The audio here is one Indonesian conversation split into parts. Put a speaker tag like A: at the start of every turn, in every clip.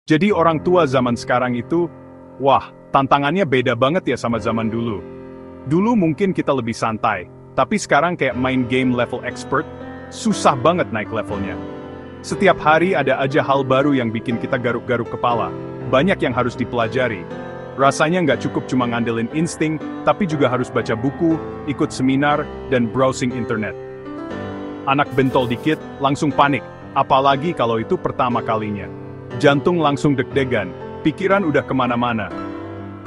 A: Jadi orang tua zaman sekarang itu, wah, tantangannya beda banget ya sama zaman dulu. Dulu mungkin kita lebih santai, tapi sekarang kayak main game level expert, susah banget naik levelnya. Setiap hari ada aja hal baru yang bikin kita garuk-garuk kepala, banyak yang harus dipelajari. Rasanya nggak cukup cuma ngandelin insting, tapi juga harus baca buku, ikut seminar, dan browsing internet. Anak bentol dikit, langsung panik, apalagi kalau itu pertama kalinya. Jantung langsung deg-degan, pikiran udah kemana-mana.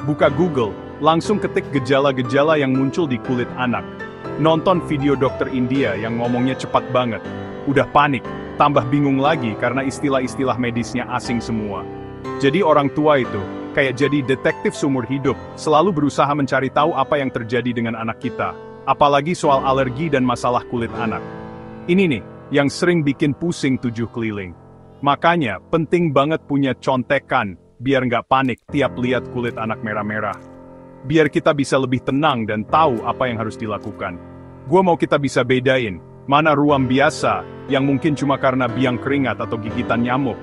A: Buka Google, langsung ketik gejala-gejala yang muncul di kulit anak. Nonton video dokter India yang ngomongnya cepat banget. Udah panik, tambah bingung lagi karena istilah-istilah medisnya asing semua. Jadi orang tua itu, kayak jadi detektif seumur hidup, selalu berusaha mencari tahu apa yang terjadi dengan anak kita. Apalagi soal alergi dan masalah kulit anak. Ini nih, yang sering bikin pusing 7 keliling. Makanya, penting banget punya contekan, biar nggak panik tiap lihat kulit anak merah-merah. Biar kita bisa lebih tenang dan tahu apa yang harus dilakukan. Gua mau kita bisa bedain, mana ruam biasa, yang mungkin cuma karena biang keringat atau gigitan nyamuk.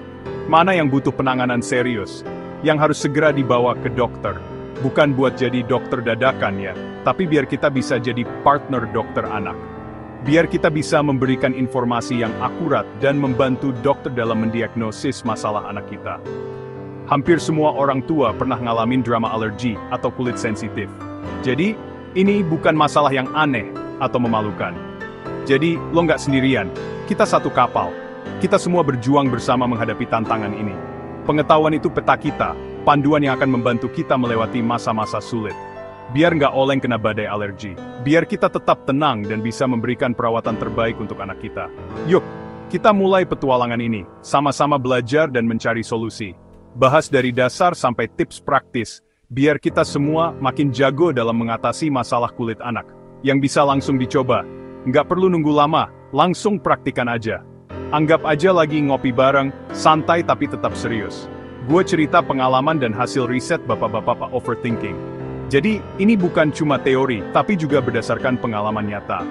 A: Mana yang butuh penanganan serius, yang harus segera dibawa ke dokter. Bukan buat jadi dokter dadakan ya, tapi biar kita bisa jadi partner dokter anak. Biar kita bisa memberikan informasi yang akurat dan membantu dokter dalam mendiagnosis masalah anak kita. Hampir semua orang tua pernah ngalamin drama alergi atau kulit sensitif. Jadi, ini bukan masalah yang aneh atau memalukan. Jadi, lo nggak sendirian, kita satu kapal. Kita semua berjuang bersama menghadapi tantangan ini. Pengetahuan itu peta kita, panduan yang akan membantu kita melewati masa-masa sulit. Biar nggak oleng kena badai alergi. Biar kita tetap tenang dan bisa memberikan perawatan terbaik untuk anak kita. Yuk, kita mulai petualangan ini, sama-sama belajar dan mencari solusi. Bahas dari dasar sampai tips praktis, biar kita semua makin jago dalam mengatasi masalah kulit anak. Yang bisa langsung dicoba. Nggak perlu nunggu lama, langsung praktikan aja. Anggap aja lagi ngopi bareng, santai tapi tetap serius. Gue cerita pengalaman dan hasil riset bapak-bapak overthinking. Jadi, ini bukan cuma teori, tapi juga berdasarkan pengalaman nyata.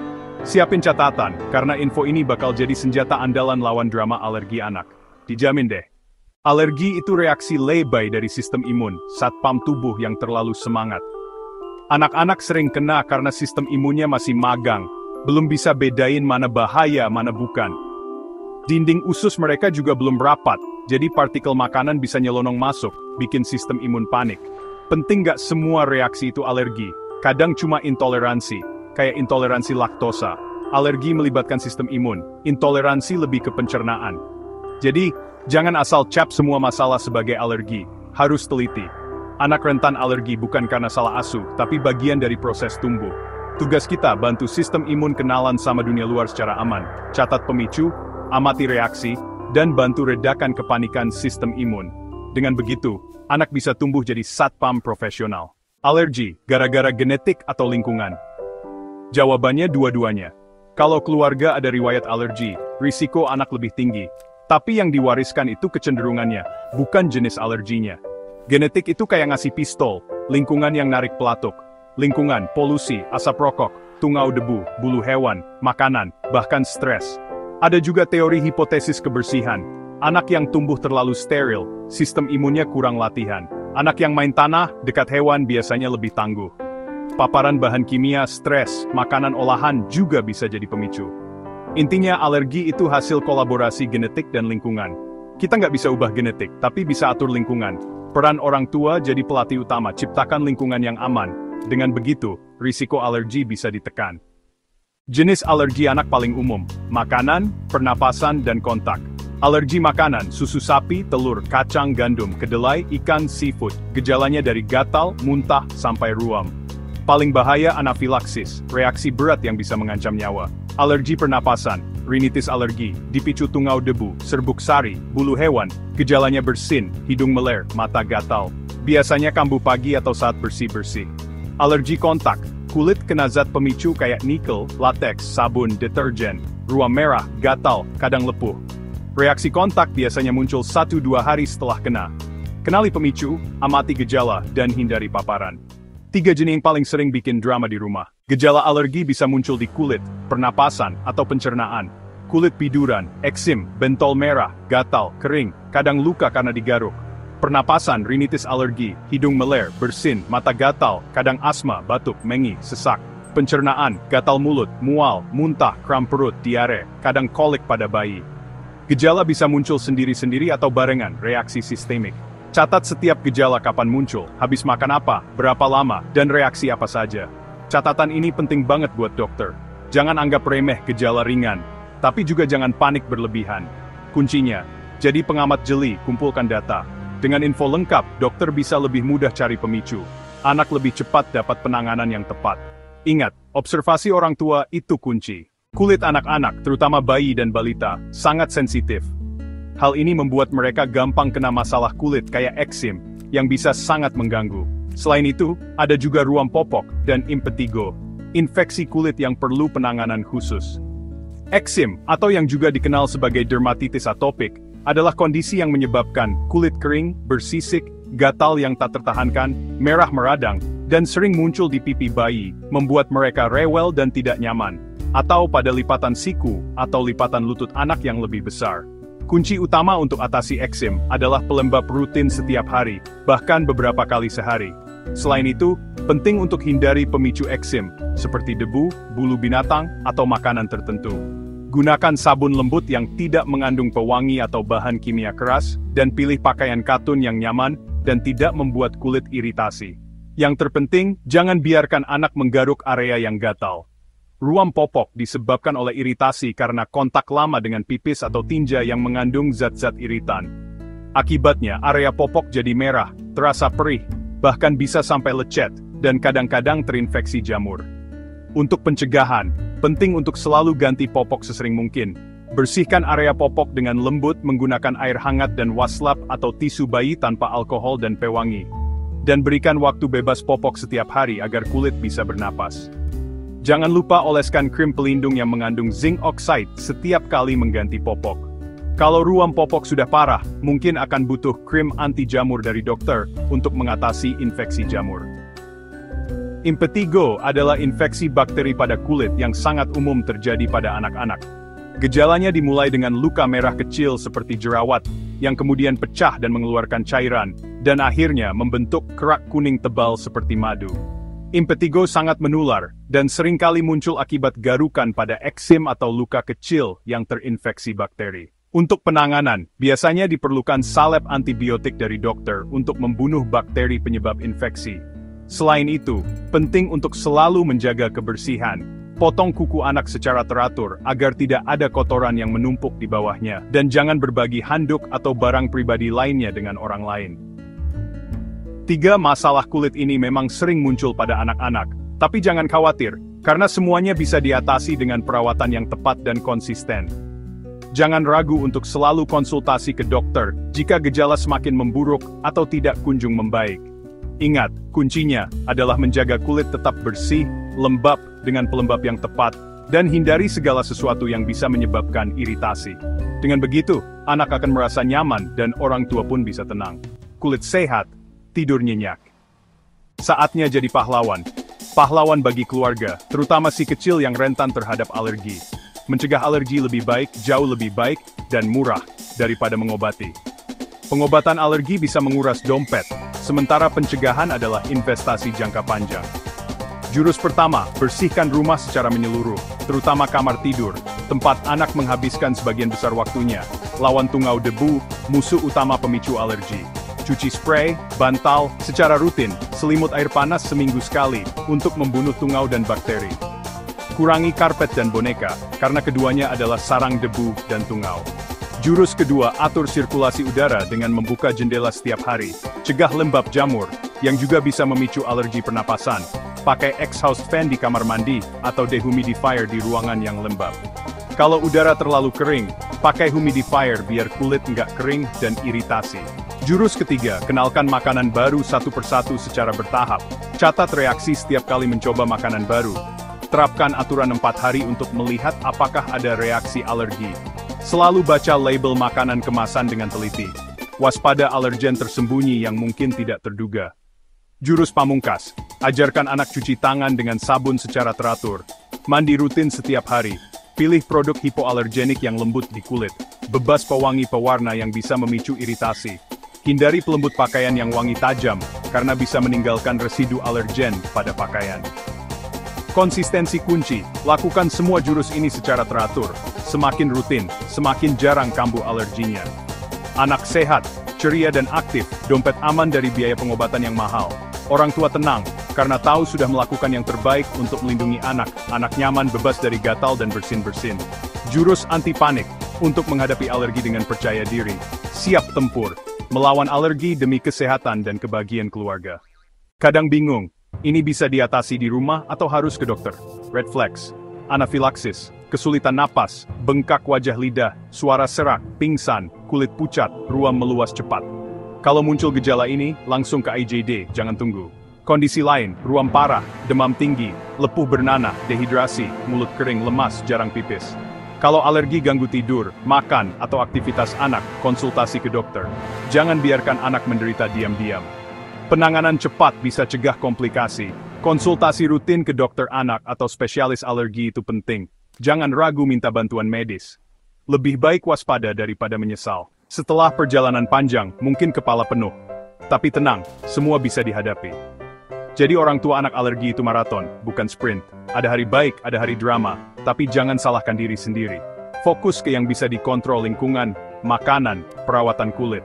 A: Siapin catatan, karena info ini bakal jadi senjata andalan lawan drama alergi anak. Dijamin deh. Alergi itu reaksi lebay dari sistem imun, satpam tubuh yang terlalu semangat. Anak-anak sering kena karena sistem imunnya masih magang, belum bisa bedain mana bahaya, mana bukan. Dinding usus mereka juga belum rapat, jadi partikel makanan bisa nyelonong masuk, bikin sistem imun panik. Penting nggak semua reaksi itu alergi, kadang cuma intoleransi, kayak intoleransi laktosa. Alergi melibatkan sistem imun, intoleransi lebih ke pencernaan. Jadi, jangan asal cap semua masalah sebagai alergi, harus teliti. Anak rentan alergi bukan karena salah asuh, tapi bagian dari proses tumbuh. Tugas kita bantu sistem imun kenalan sama dunia luar secara aman, catat pemicu, amati reaksi, dan bantu redakan kepanikan sistem imun. Dengan begitu, anak bisa tumbuh jadi satpam profesional. Alergi, gara-gara genetik atau lingkungan? Jawabannya dua-duanya. Kalau keluarga ada riwayat alergi, risiko anak lebih tinggi. Tapi yang diwariskan itu kecenderungannya, bukan jenis alerginya. Genetik itu kayak ngasih pistol, lingkungan yang narik pelatuk. Lingkungan, polusi, asap rokok, tungau debu, bulu hewan, makanan, bahkan stres. Ada juga teori hipotesis kebersihan. Anak yang tumbuh terlalu steril, sistem imunnya kurang latihan. Anak yang main tanah, dekat hewan biasanya lebih tangguh. Paparan bahan kimia, stres, makanan olahan juga bisa jadi pemicu. Intinya alergi itu hasil kolaborasi genetik dan lingkungan. Kita nggak bisa ubah genetik, tapi bisa atur lingkungan. Peran orang tua jadi pelatih utama, ciptakan lingkungan yang aman. Dengan begitu, risiko alergi bisa ditekan. Jenis alergi anak paling umum, makanan, pernapasan, dan kontak. Alergi makanan, susu sapi, telur, kacang, gandum, kedelai, ikan, seafood. Gejalanya dari gatal, muntah, sampai ruam. Paling bahaya anafilaksis, reaksi berat yang bisa mengancam nyawa. Alergi pernapasan, rinitis alergi, dipicu tungau debu, serbuk sari, bulu hewan. Gejalanya bersin, hidung meler, mata gatal. Biasanya kambuh pagi atau saat bersih-bersih. Alergi kontak, kulit kena zat pemicu kayak nikel, latex, sabun, deterjen. Ruam merah, gatal, kadang lepuh. Reaksi kontak biasanya muncul 1-2 hari setelah kena. Kenali pemicu, amati gejala, dan hindari paparan. 3 jenis yang paling sering bikin drama di rumah. Gejala alergi bisa muncul di kulit, pernapasan, atau pencernaan. Kulit biduran, eksim, bentol merah, gatal, kering, kadang luka karena digaruk. Pernapasan, rinitis alergi, hidung meler, bersin, mata gatal, kadang asma, batuk, mengi, sesak. Pencernaan, gatal mulut, mual, muntah, kram perut, diare, kadang kolik pada bayi. Gejala bisa muncul sendiri-sendiri atau barengan, reaksi sistemik. Catat setiap gejala kapan muncul, habis makan apa, berapa lama, dan reaksi apa saja. Catatan ini penting banget buat dokter. Jangan anggap remeh gejala ringan, tapi juga jangan panik berlebihan. Kuncinya, jadi pengamat jeli, kumpulkan data. Dengan info lengkap, dokter bisa lebih mudah cari pemicu. Anak lebih cepat dapat penanganan yang tepat. Ingat, observasi orang tua itu kunci. Kulit anak-anak, terutama bayi dan balita, sangat sensitif. Hal ini membuat mereka gampang kena masalah kulit kayak eksim, yang bisa sangat mengganggu. Selain itu, ada juga ruam popok dan impetigo, infeksi kulit yang perlu penanganan khusus. Eksim, atau yang juga dikenal sebagai dermatitis atopik, adalah kondisi yang menyebabkan kulit kering, bersisik, gatal yang tak tertahankan, merah meradang, dan sering muncul di pipi bayi, membuat mereka rewel dan tidak nyaman, atau pada lipatan siku atau lipatan lutut anak yang lebih besar. Kunci utama untuk atasi eksim adalah pelembab rutin setiap hari, bahkan beberapa kali sehari. Selain itu, penting untuk hindari pemicu eksim, seperti debu, bulu binatang, atau makanan tertentu. Gunakan sabun lembut yang tidak mengandung pewangi atau bahan kimia keras, dan pilih pakaian katun yang nyaman dan tidak membuat kulit iritasi. Yang terpenting, jangan biarkan anak menggaruk area yang gatal. Ruam popok disebabkan oleh iritasi karena kontak lama dengan pipis atau tinja yang mengandung zat-zat iritan. Akibatnya, area popok jadi merah, terasa perih, bahkan bisa sampai lecet, dan kadang-kadang terinfeksi jamur. Untuk pencegahan, penting untuk selalu ganti popok sesering mungkin. Bersihkan area popok dengan lembut menggunakan air hangat dan waslap atau tisu bayi tanpa alkohol dan pewangi. Dan berikan waktu bebas popok setiap hari agar kulit bisa bernapas. Jangan lupa oleskan krim pelindung yang mengandung zinc oxide setiap kali mengganti popok. Kalau ruam popok sudah parah, mungkin akan butuh krim anti jamur dari dokter untuk mengatasi infeksi jamur. Impetigo adalah infeksi bakteri pada kulit yang sangat umum terjadi pada anak-anak. Gejalanya dimulai dengan luka merah kecil seperti jerawat, yang kemudian pecah dan mengeluarkan cairan, dan akhirnya membentuk kerak kuning tebal seperti madu. Impetigo sangat menular, dan seringkali muncul akibat garukan pada eksim atau luka kecil yang terinfeksi bakteri. Untuk penanganan, biasanya diperlukan salep antibiotik dari dokter untuk membunuh bakteri penyebab infeksi. Selain itu, penting untuk selalu menjaga kebersihan. Potong kuku anak secara teratur agar tidak ada kotoran yang menumpuk di bawahnya, dan jangan berbagi handuk atau barang pribadi lainnya dengan orang lain. 3 masalah kulit ini memang sering muncul pada anak-anak, tapi jangan khawatir, karena semuanya bisa diatasi dengan perawatan yang tepat dan konsisten. Jangan ragu untuk selalu konsultasi ke dokter jika gejala semakin memburuk atau tidak kunjung membaik. Ingat, kuncinya adalah menjaga kulit tetap bersih, lembab dengan pelembab yang tepat, dan hindari segala sesuatu yang bisa menyebabkan iritasi. Dengan begitu, anak akan merasa nyaman dan orang tua pun bisa tenang. Kulit sehat, tidur nyenyak. Saatnya jadi pahlawan. Pahlawan bagi keluarga, terutama si kecil yang rentan terhadap alergi. Mencegah alergi lebih baik, jauh lebih baik, dan murah daripada mengobati. Pengobatan alergi bisa menguras dompet, sementara pencegahan adalah investasi jangka panjang. Jurus pertama, bersihkan rumah secara menyeluruh, terutama kamar tidur, tempat anak menghabiskan sebagian besar waktunya. Lawan tungau debu, musuh utama pemicu alergi. Cuci spray, bantal, secara rutin, selimut air panas seminggu sekali, untuk membunuh tungau dan bakteri. Kurangi karpet dan boneka, karena keduanya adalah sarang debu dan tungau. Jurus kedua, atur sirkulasi udara dengan membuka jendela setiap hari. Cegah lembab jamur, yang juga bisa memicu alergi pernapasan. Pakai exhaust fan di kamar mandi, atau dehumidifier di ruangan yang lembab. Kalau udara terlalu kering, pakai humidifier biar kulit nggak kering dan iritasi. Jurus ketiga, kenalkan makanan baru satu persatu secara bertahap. Catat reaksi setiap kali mencoba makanan baru. Terapkan aturan 4 hari untuk melihat apakah ada reaksi alergi. Selalu baca label makanan kemasan dengan teliti. Waspada alergen tersembunyi yang mungkin tidak terduga. Jurus pamungkas, ajarkan anak cuci tangan dengan sabun secara teratur. Mandi rutin setiap hari. Pilih produk hipoalergenik yang lembut di kulit. Bebas pewangi pewarna yang bisa memicu iritasi. Hindari pelembut pakaian yang wangi tajam, karena bisa meninggalkan residu alergen pada pakaian. Konsistensi kunci, lakukan semua jurus ini secara teratur. Semakin rutin, semakin jarang kambuh alerginya. Anak sehat, ceria dan aktif, dompet aman dari biaya pengobatan yang mahal. Orang tua tenang, karena tahu sudah melakukan yang terbaik untuk melindungi anak. Anak nyaman bebas dari gatal dan bersin-bersin. Jurus anti panik, untuk menghadapi alergi dengan percaya diri. Siap tempur, melawan alergi demi kesehatan dan kebahagiaan keluarga. Kadang bingung, ini bisa diatasi di rumah atau harus ke dokter? Red flags, anafilaksis, kesulitan napas, bengkak wajah lidah, suara serak, pingsan, kulit pucat, ruam meluas cepat. Kalau muncul gejala ini, langsung ke IJD, jangan tunggu. Kondisi lain, ruam parah, demam tinggi, lepuh bernanah, dehidrasi, mulut kering, lemas, jarang pipis. Kalau alergi ganggu tidur, makan, atau aktivitas anak, konsultasi ke dokter. Jangan biarkan anak menderita diam-diam. Penanganan cepat bisa cegah komplikasi. Konsultasi rutin ke dokter anak atau spesialis alergi itu penting. Jangan ragu minta bantuan medis. Lebih baik waspada daripada menyesal. Setelah perjalanan panjang, mungkin kepala penuh. Tapi tenang, semua bisa dihadapi. Jadi orang tua anak alergi itu maraton, bukan sprint. Ada hari baik, ada hari drama, tapi jangan salahkan diri sendiri. Fokus ke yang bisa dikontrol lingkungan, makanan, perawatan kulit.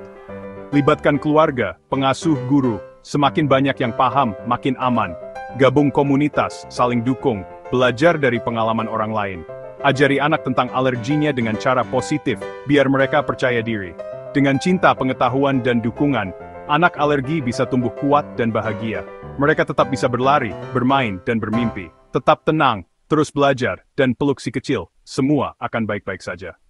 A: Libatkan keluarga, pengasuh, guru. Semakin banyak yang paham, makin aman. Gabung komunitas, saling dukung, belajar dari pengalaman orang lain. Ajari anak tentang alerginya dengan cara positif, biar mereka percaya diri. Dengan cinta, pengetahuan, dan dukungan, anak alergi bisa tumbuh kuat dan bahagia. Mereka tetap bisa berlari, bermain, dan bermimpi. Tetap tenang, terus belajar, dan peluk si kecil. Semua akan baik-baik saja.